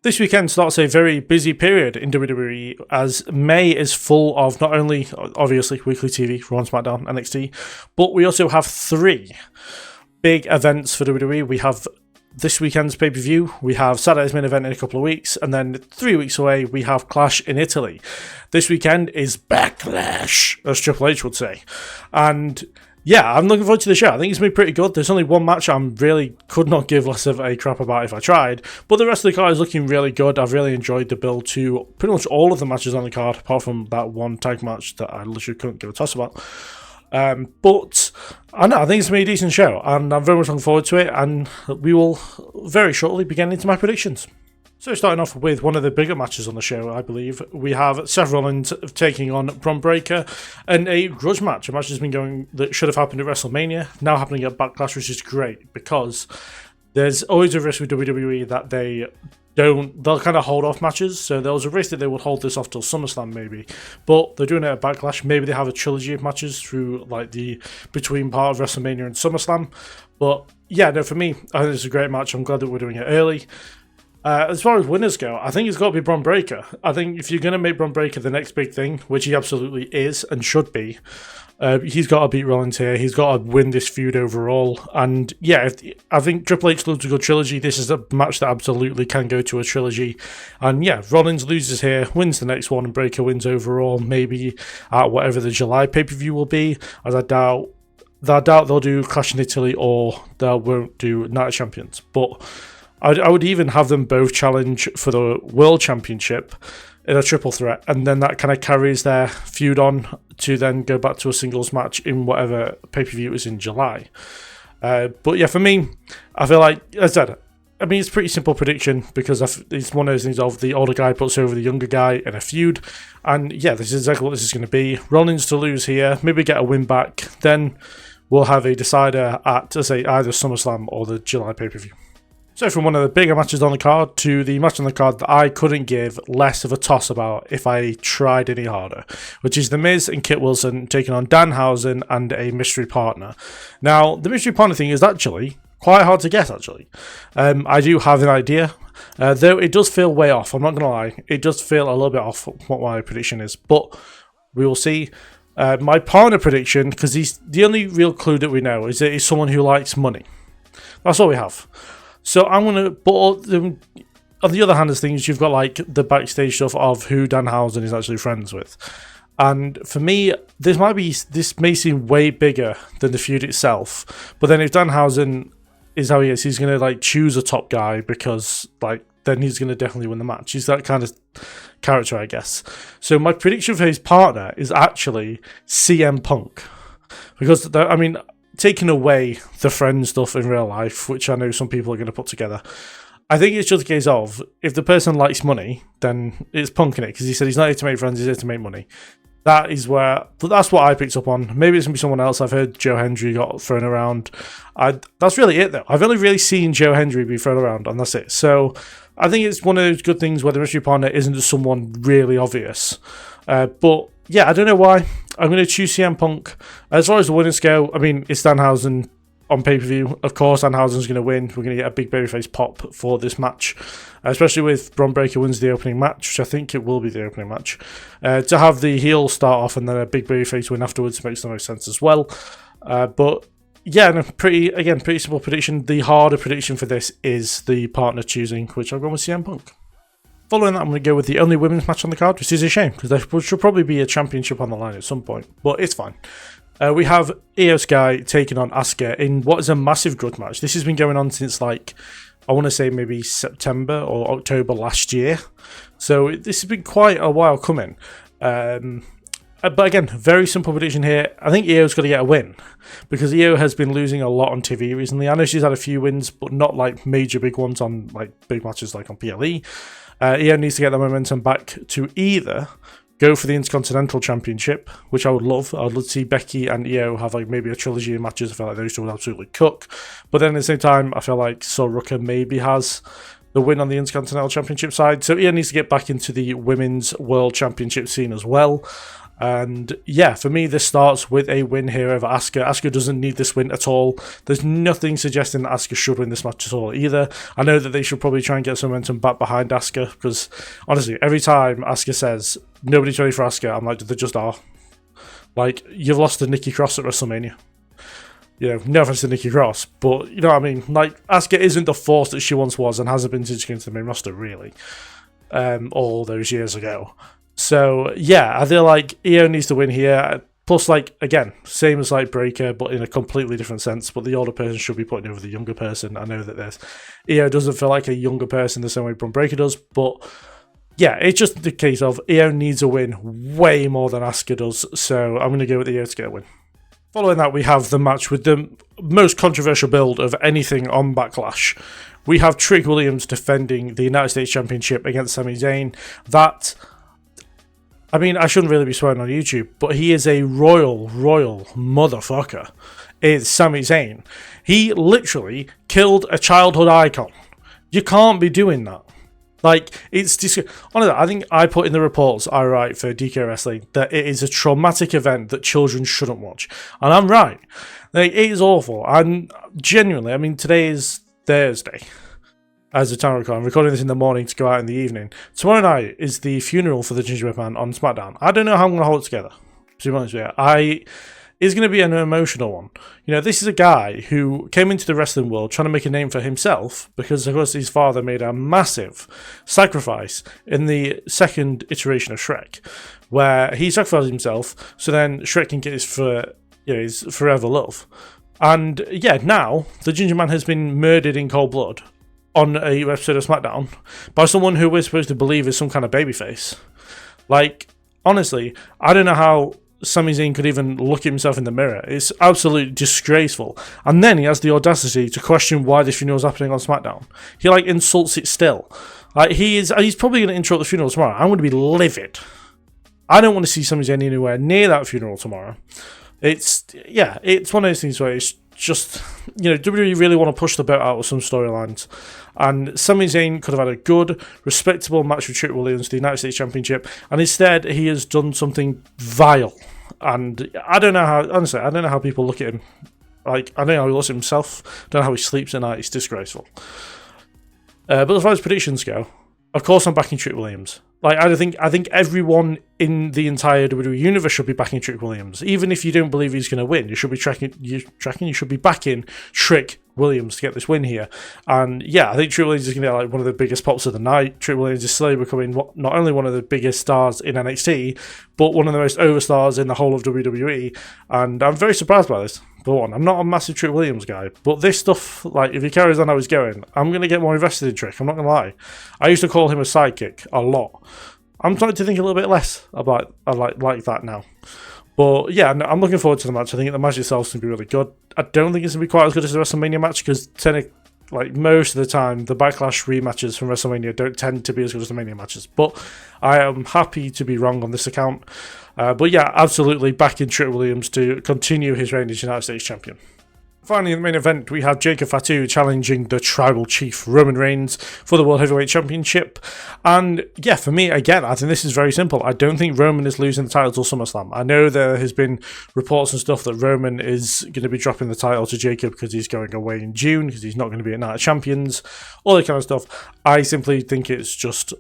This weekend starts a very busy period in WWE as May is full of not only, obviously, weekly TV, Raw and SmackDown, NXT, but we also have 3 big events for WWE. We have this weekend's pay-per-view, we have Saturday's main event in a couple of weeks, and then 3 weeks away, we have Clash in Italy. This weekend is Backlash, as Triple H would say. And yeah, I'm looking forward to the show. I think it's going to be pretty good. There's only one match I really could not give less of a crap about if I tried, but the rest of the card is looking really good. I've really enjoyed the build to pretty much all of the matches on the card, apart from that one tag match that I literally couldn't give a toss about. But I know, I think it's going to be a decent show, and I'm very much looking forward to it, and we will very shortly be getting into my predictions. So starting off with one of the bigger matches on the show, I believe, we have Seth Rollins taking on Bron Breakker in a grudge match. A match that's been going that should have happened at WrestleMania, now happening at Backlash, which is great because there's always a risk with WWE that they'll kind of hold off matches. So there was a risk that they would hold this off till SummerSlam maybe, but they're doing it at Backlash. Maybe they have a trilogy of matches through like the between part of WrestleMania and SummerSlam. But yeah, no, for me, I think it's a great match. I'm glad that we're doing it early. As far as winners go, I think it's got to be Bron Breakker. I think if you're going to make Bron Breakker the next big thing, which he absolutely is and should be, he's got to beat Rollins here. He's got to win this feud overall. And yeah, I think Triple H loves a good trilogy. This is a match that absolutely can go to a trilogy. And yeah, Rollins loses here, wins the next one, and Breakker wins overall, maybe at whatever the July pay-per-view will be, as I doubt they'll do Clash in Italy or they won't do Night of Champions. But I would even have them both challenge for the World Championship in a triple threat, and then that kind of carries their feud on to then go back to a singles match in whatever pay-per-view is in July. But yeah, for me, I feel like, as I said, I mean, it's a pretty simple prediction because it's one of those things of the older guy puts over the younger guy in a feud, and yeah, this is exactly what this is going to be. Rollins to lose here, maybe get a win back, then we'll have a decider at, let's say, either SummerSlam or the July pay-per-view. So from one of the bigger matches on the card to the match on the card that I couldn't give less of a toss about if I tried any harder, which is The Miz and Kit Wilson taking on Danhausen and a mystery partner. Now, the mystery partner thing is actually quite hard to guess, actually. I do have an idea, though it does feel way off. I'm not going to lie. It does feel a little bit off what my prediction is, but we will see. My partner prediction, because the only real clue that we know is that he's someone who likes money. That's all we have. So I'm going to, but on the other hand of things, you've got like the backstage stuff of who Danhausen is actually friends with. And for me, this may seem way bigger than the feud itself. But then if Danhausen is how he is, he's going to like choose a top guy because like then he's going to definitely win the match. He's that kind of character, I guess. So my prediction for his partner is actually CM Punk. Because, I mean, taking away the friend stuff in real life, which I know some people are going to put together, I think it's just a case of, if the person likes money, then it's Punk in it, because he said he's not here to make friends, he's here to make money. That's what I picked up on. Maybe it's going to be someone else. I've heard Joe Hendry got thrown around. That's really it, though. I've only really seen Joe Hendry be thrown around, and that's it. So I think it's one of those good things where the mystery partner isn't just someone really obvious. But yeah, I don't know why. I'm going to choose CM Punk. As far as the winners go, I mean, it's Danhausen on pay-per-view. Of course, Danhausen's going to win. We're going to get a big babyface pop for this match, especially with Bron Breakker wins the opening match, which I think it will be the opening match. To have the heel start off and then a big babyface win afterwards makes the most sense as well. But yeah, no, pretty simple prediction. The harder prediction for this is the partner choosing, which I've gone with CM Punk. Following that, I'm going to go with the only women's match on the card, which is a shame, because there should probably be a championship on the line at some point, but it's fine. We have Io Sky taking on Asuka in what is a massive grudge match. This has been going on since, like, I want to say maybe September or October last year, so this has been quite a while coming. But again, very simple prediction here. I think Io's got to get a win, because Io has been losing a lot on TV recently. I know she's had a few wins, but not like major big ones on like big matches like on PLE. Io needs to get the momentum back to either go for the Intercontinental Championship, which I would love. I'd love to see Becky and Io have like maybe a trilogy of matches. I feel like those two would absolutely cook. But then at the same time, I feel like Soroka maybe has the win on the Intercontinental Championship side. So Io needs to get back into the Women's World Championship scene as well. And yeah, for me, this starts with a win here over Asuka. Asuka doesn't need this win at all. There's nothing suggesting that Asuka should win this match at all either. I know that they should probably try and get some momentum back behind Asuka, because honestly, every time Asuka says nobody's ready for Asuka, I'm like, they just are. Like, you've lost to Nikki Cross at WrestleMania. You know, no offense to Nikki Cross, but you know what I mean? Like, Asuka isn't the force that she once was and hasn't been since she came to the main roster, really, all those years ago. So, yeah, I feel like Io needs to win here. Plus, like, again, same as like Breaker, but in a completely different sense. But the older person should be putting over the younger person. I know that Io doesn't feel like a younger person the same way Braun Breaker does, but yeah, it's just the case of Io needs a win way more than Asuka does. So I'm going to go with Io to get a win. Following that, we have the match with the most controversial build of anything on Backlash. We have Trick Williams defending the United States Championship against Sami Zayn. I mean, I shouldn't really be swearing on YouTube, but he is a royal motherfucker. It's Sami Zayn. He literally killed a childhood icon. You can't be doing that. Like, it's honestly, I think I put in the reports I write for DK Wrestling that it is a traumatic event that children shouldn't watch. And I'm right. Like, it is awful. And genuinely, I mean, today is Thursday. As the time I'm recording this in the morning to go out in the evening. Tomorrow night is the funeral for the Gingerbread Man on SmackDown. I don't know how I'm going to hold it together, to be honest with you. It's going to be an emotional one. You know, this is a guy who came into the wrestling world trying to make a name for himself because, of course, his father made a massive sacrifice in the second iteration of Shrek, where he sacrificed himself so then Shrek can get his forever love. And yeah, now the Ginger Man has been murdered in cold blood on a episode of SmackDown by someone who we're supposed to believe is some kind of babyface. Like, honestly, I don't know how Sami Zayn could even look at himself in the mirror. It's absolutely disgraceful. And then he has the audacity to question why the funeral is happening on SmackDown. He like insults it still. Like, he's probably going to interrupt the funeral tomorrow. I'm going to be livid. I don't want to see Sami Zayn anywhere near that funeral tomorrow. It's one of those things where it's just, you know, WWE really want to push the belt out with some storylines. And Sami Zayn could have had a good, respectable match with Trick Williams, the United States Championship, and instead he has done something vile. And I don't know how people look at him. Like, I don't know how he looks at himself. I don't know how he sleeps at night. It's disgraceful. But as far as predictions go, of course I'm backing Trick Williams. Like, I think everyone in the entire WWE universe should be backing Trick Williams. Even if you don't believe he's going to win, you should be backing Trick Williams to get this win here. And yeah, I think Trick Williams is going to get like one of the biggest pops of the night. Trick Williams is slowly becoming not only one of the biggest stars in NXT, but one of the most over stars in the whole of WWE. And I'm very surprised by this. For one, I'm not a massive Trick Williams guy, but this stuff, like, if he carries on how he's going, I'm going to get more invested in Trick. I'm not going to lie. I used to call him a sidekick a lot. I'm starting to think a little bit less about like that now. But yeah, no, I'm looking forward to the match. I think the match itself is going to be really good. I don't think it's going to be quite as good as the WrestleMania match because like most of the time, the Backlash rematches from WrestleMania don't tend to be as good as the Mania matches. But I am happy to be wrong on this account. But yeah, absolutely backing Trick Williams to continue his reign as United States Champion. Finally, in the main event, we have Jacob Fatu challenging the Tribal Chief Roman Reigns for the World Heavyweight Championship. And yeah, for me, again, I think this is very simple. I don't think Roman is losing the title till SummerSlam. I know there has been reports and stuff that Roman is going to be dropping the title to Jacob because he's going away in June, because he's not going to be at Night of Champions, all that kind of stuff. I simply think it's just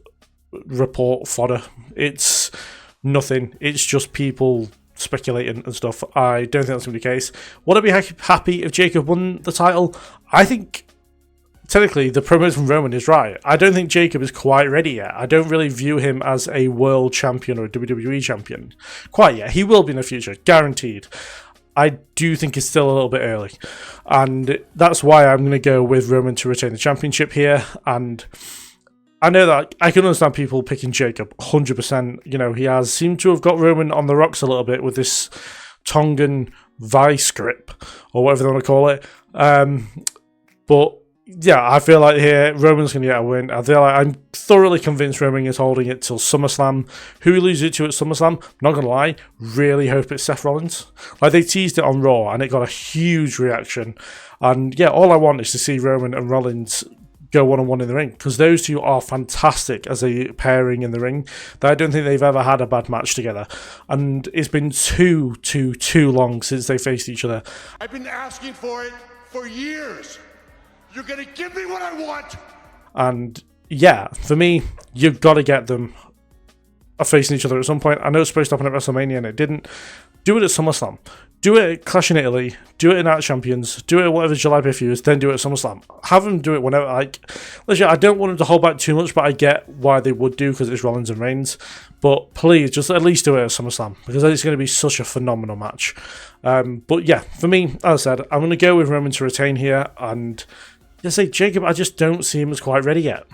report fodder. It's nothing. It's just people speculating and stuff. I don't think that's going to be the case. Would I be happy if Jacob won the title? I think technically the promo from Roman is right. I don't think Jacob is quite ready yet. I don't really view him as a world champion or a WWE champion quite yet. He will be in the future, guaranteed. I do think it's still a little bit early, and that's why I'm going to go with Roman to retain the championship here. And I know that I can understand people picking Jacob 100%. You know, he has seemed to have got Roman on the rocks a little bit with this Tongan vice grip, or whatever they want to call it. But yeah, I feel like here Roman's going to get a win. I feel like I'm thoroughly convinced Roman is holding it till SummerSlam. Who he loses it to at SummerSlam? Not going to lie, really hope it's Seth Rollins. Like, they teased it on Raw and it got a huge reaction. And yeah, all I want is to see Roman and Rollins go one-on-one in the ring, because those two are fantastic as a pairing in the ring. I don't think they've ever had a bad match together, and it's been too long since they faced each other. I've been asking for it for years. You're gonna give me what I want. And yeah, for me, you've got to get them facing each other at some point. I know it's supposed to happen at WrestleMania and it didn't. Do it at SummerSlam. Do it at Clash in Italy. Do it at Night of Champions. Do it at whatever July pay-per-view is. Then do it at SummerSlam. Have them do it whenever. Like, literally, I don't want them to hold back too much, but I get why they would do, because it's Rollins and Reigns. But please, just at least do it at SummerSlam, because it's going to be such a phenomenal match. But yeah, for me, as I said, I'm going to go with Roman to retain here, and just say Jacob, I just don't see him as quite ready yet.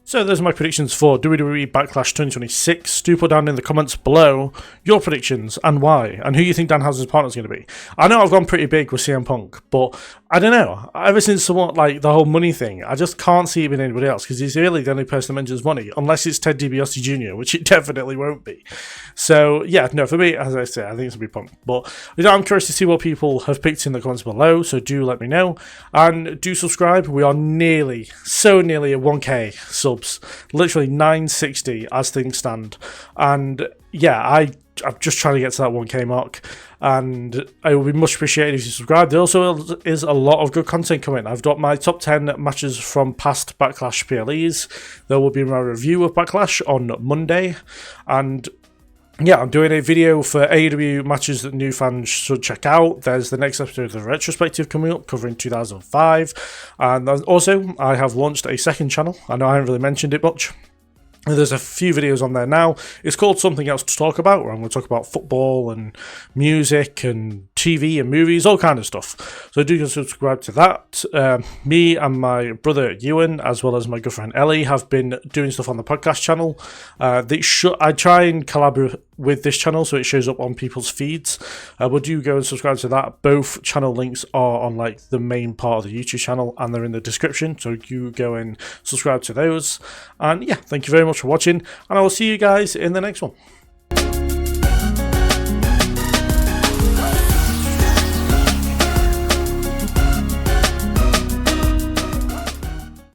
So those are my predictions for WWE Backlash 2026. Do put down in the comments below your predictions and why, and who you think Danhausen's partner is going to be. I know I've gone pretty big with CM Punk, but I don't know. Ever since somewhat like the whole money thing, I just can't see it being anybody else, because he's really the only person that mentions money, unless it's Ted DiBiase Jr., which it definitely won't be. So yeah, no, for me, as I say, I think it's going to be Punk. But I'm curious to see what people have picked in the comments below, so do let me know. And do subscribe. We are so nearly at 1k subs. Literally 960 as things stand. And yeah, I'm just trying to get to that 1k mark, and it would be much appreciated if you subscribe. There also is a lot of good content coming. I've got my top 10 matches from past Backlash PLEs. There will be my review of Backlash on Monday, and yeah, I'm doing a video for AEW matches that new fans should check out. There's the next episode of the Retrospective coming up, covering 2005. And also, I have launched a second channel. I know I haven't really mentioned it much. There's a few videos on there now. It's called Something Else to Talk About, where I'm going to talk about football and music and TV and movies, all kind of stuff. So do subscribe to that. Me and my brother Ewan, as well as my girlfriend Ellie, have been doing stuff on the podcast channel. I try and collaborate with this channel so it shows up on people's feeds. But do go and subscribe to that. Both channel links are on like the main part of the YouTube channel, and they're in the description. So you go and subscribe to those. And yeah, thank you very much for watching, and I will see you guys in the next one.